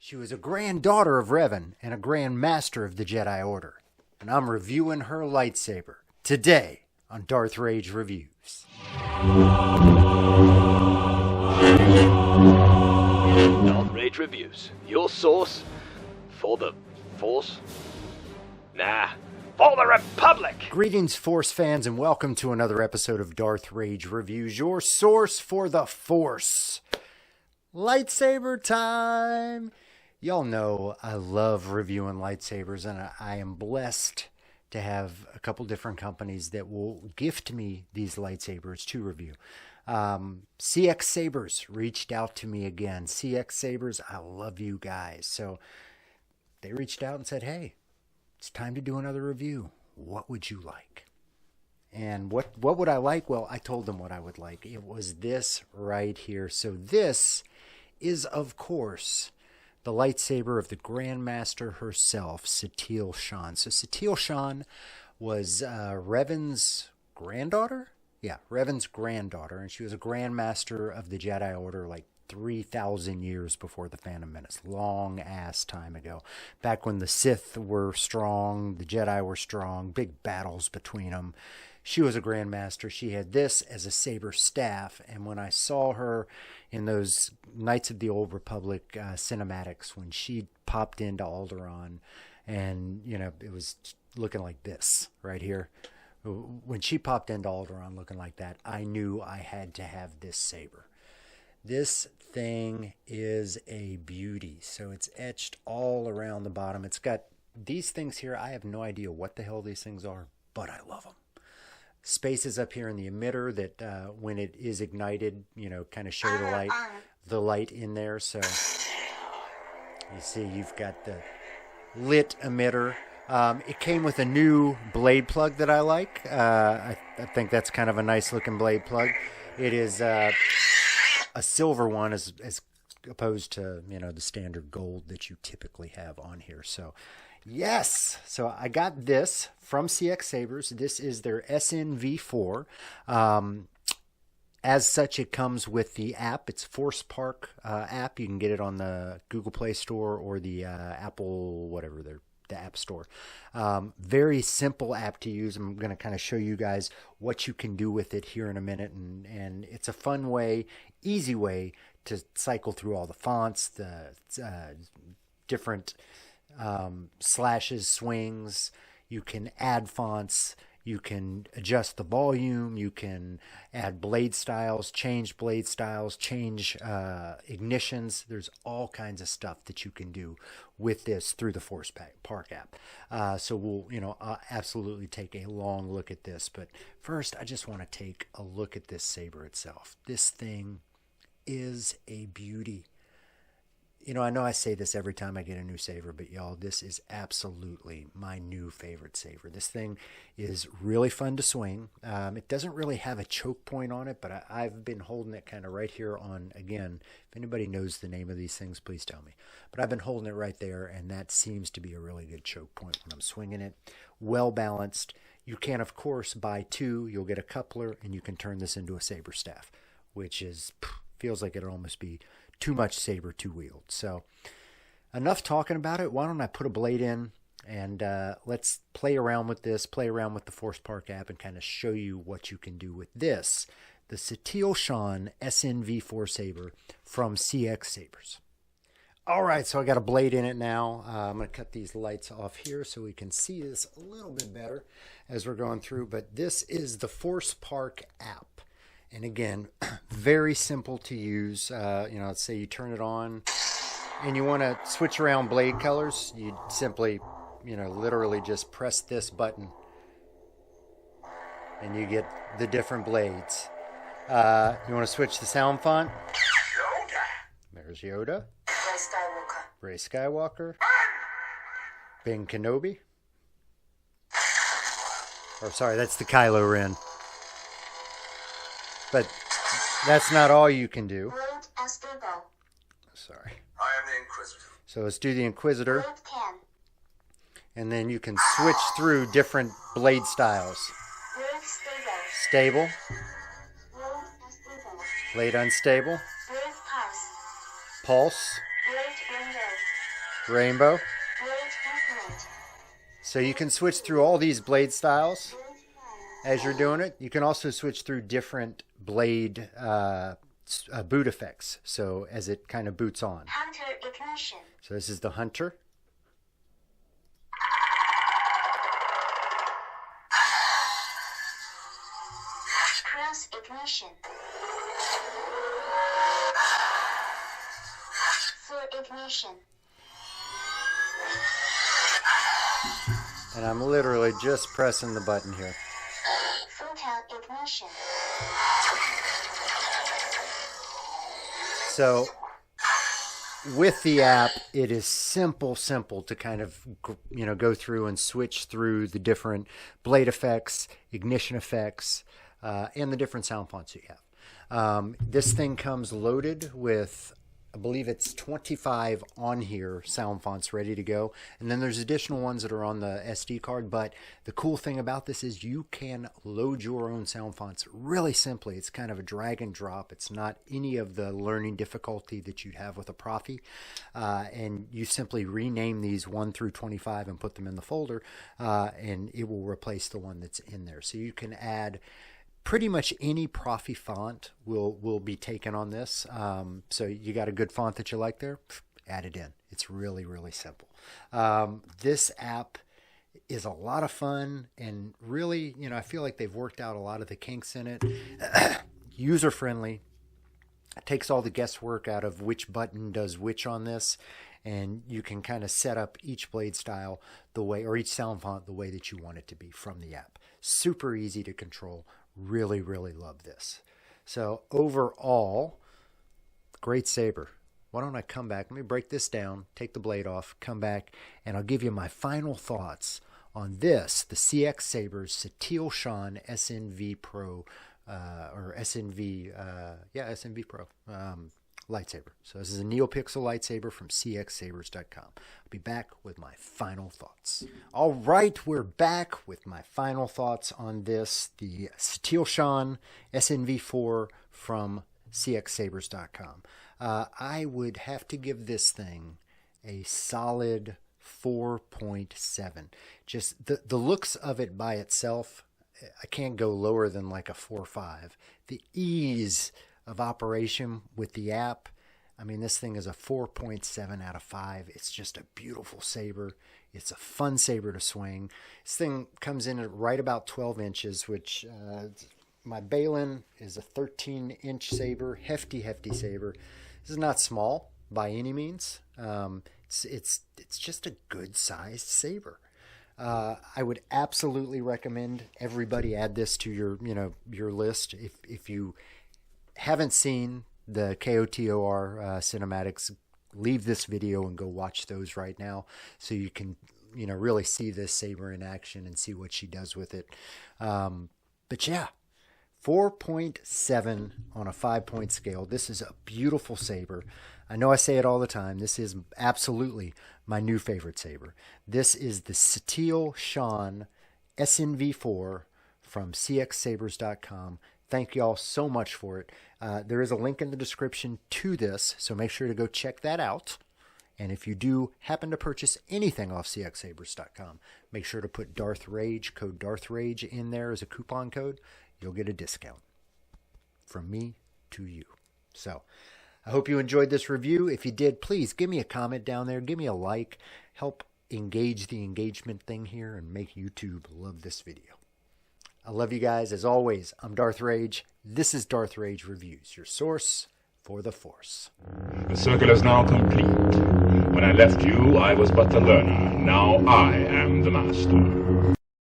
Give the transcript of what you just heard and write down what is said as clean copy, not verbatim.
She was a granddaughter of Revan and a grand master of the Jedi Order. And I'm reviewing her lightsaber today on Darth Rage Reviews. Darth Rage Reviews, your source for the Force? Nah, for the Republic! Greetings, Force fans, and welcome to another episode of Darth Rage Reviews, your source for the Force. Lightsaber time! Y'all know I love reviewing lightsabers, and I am blessed to have a couple different companies that will gift me these lightsabers to review. CXSabers reached out to me again. CXSabers, I love you guys. So they reached out and said, hey, it's time to do another review. What would you like? And what would I like? Well, I told them what I would like. It was this right here. So this is, of course, the lightsaber of the Grandmaster herself, Satele Shan. So Satele Shan was Revan's granddaughter? Yeah, Revan's granddaughter. And she was a Grandmaster of the Jedi Order like 3,000 years before the Phantom Menace. Long ass time ago. Back when the Sith were strong, the Jedi were strong, big battles between them. She was a Grandmaster. She had this as a saber staff. And when I saw her in those Knights of the Old Republic cinematics, when she popped into Alderaan, and, you know, it was looking like this right here. When she popped into Alderaan looking like that, I knew I had to have this saber. This thing is a beauty. So it's etched all around the bottom. It's got these things here. I have no idea what the hell these things are, but I love them. Spaces up here in the emitter that when it is ignited, you know, kind of show the light in there. So you see you've got the lit emitter. It came with a new blade plug that I like. I think that's kind of a nice looking blade plug. It is a silver one as opposed to, you know, the standard gold that you typically have on here. So yes, so I got this from CXSabers. This is their SNV4. As such, it comes with the app. It's Force Park app. You can get it on the Google Play Store or the Apple, whatever, the App Store. Very simple app to use. I'm going to kind of show you guys what you can do with it here in a minute. And it's a fun way, easy way to cycle through all the fonts, the different slashes, swings. You can add fonts. You can adjust the volume. You can add blade styles, change ignitions. There's all kinds of stuff that you can do with this through the Force Park app. So we'll, absolutely take a long look at this. But first, I just want to take a look at this saber itself. This thing is a beauty. I know I say this every time I get a new saber, but y'all, this is absolutely my new favorite saber. This thing is really fun to swing. It doesn't really have a choke point on it, but I've been holding it kind of right here on, again, if anybody knows the name of these things, please tell me. But I've been holding it right there, and that seems to be a really good choke point when I'm swinging it. Well balanced. You can, of course, buy two. You'll get a coupler, and you can turn this into a saber staff, which feels like it'll almost be too much saber to wield. So enough talking about it. Why don't I put a blade in and let's play around with this, play around with the Force Park app and kind of show you what you can do with this, the Satele Shan SNV4 saber from CXSabers. All right, so I got a blade in it now. I'm going to cut these lights off here so we can see this a little bit better as we're going through. But this is the Force Park app. And again, very simple to use. Let's say you turn it on and you want to switch around blade colors. You simply, literally just press this button and you get the different blades. You want to switch the sound font? There's Yoda. Rey Skywalker. Ben Kenobi. Or sorry, that's the Kylo Ren. But that's not all you can do. Sorry. I am the Inquisitor. So let's do the Inquisitor. And then you can switch through different blade styles. Stable. Blade unstable. Pulse. Rainbow. So you can switch through all these blade styles as you're doing it. You can also switch through different blade boot effects. So as it kind of boots on. Hunter ignition. So this is the Hunter. Cross ignition. Full ignition. And I'm literally just pressing the button here. Photon ignition. So with the app, it is simple to kind of, go through and switch through the different blade effects, ignition effects, and the different sound fonts you have. This thing comes loaded with, I believe it's 25 on here sound fonts ready to go. And then there's additional ones that are on the SD card. But the cool thing about this is you can load your own sound fonts really simply. It's kind of a drag and drop. It's not any of the learning difficulty that you'd have with a Profi. And you simply rename these 1 through 25 and put them in the folder. And it will replace the one that's in there. So you can add pretty much any Profi font will be taken on this. So you got a good font that you like there, add it in. It's really simple. This app is a lot of fun, and really, I feel like they've worked out a lot of the kinks in it. User friendly. It takes all the guesswork out of which button does which on this, and you can kind of set up each blade style the way, or each sound font the way that you want it to be from the app. Super easy to control. Really love this. So overall, great saber. Why don't I come back? Let me break this down, take the blade off, come back, and I'll give you my final thoughts on this, the CXSabers Satele Shan SNV Pro, or SNV, SNV Pro lightsaber. So this is a Neopixel lightsaber from CXSabers.com. I'll be back with my final thoughts. All right, we're back with my final thoughts on this, the Satele Shan SNV4 from CXSabers.com. I would have to give this thing a solid 4.7. Just the looks of it by itself, I can't go lower than like a 4.5. The ease of operation with the app, I mean, this thing is a 4.7 out of 5. It's just a beautiful saber. It's a fun saber to swing. This thing comes in at right about 12 inches, which my Balin is a 13-inch saber, hefty saber. This is not small by any means. It's just a good-sized saber. I would absolutely recommend everybody add this to your list. If you haven't seen the KOTOR cinematics, leave this video and go watch those right now so you can really see this saber in action and see what she does with it. But yeah, 4.7 on a 5-point scale. This is a beautiful saber. I know I say it all the time. This is absolutely my new favorite saber. This is the Satele Shan SNV4 from CXSabers.com. Thank you all so much for it. There is a link in the description to this, so make sure to go check that out. And if you do happen to purchase anything off CXSabers.com, make sure to put Darth Rage, code Darth Rage in there as a coupon code. You'll get a discount from me to you. So I hope you enjoyed this review. If you did, please give me a comment down there. Give me a like. Help engage the engagement thing here and make YouTube love this video. I love you guys. As always, I'm Darth Rage. This is Darth Rage Reviews, your source for the Force. The circle is now complete. When I left you, I was but the learner. Now I am the master.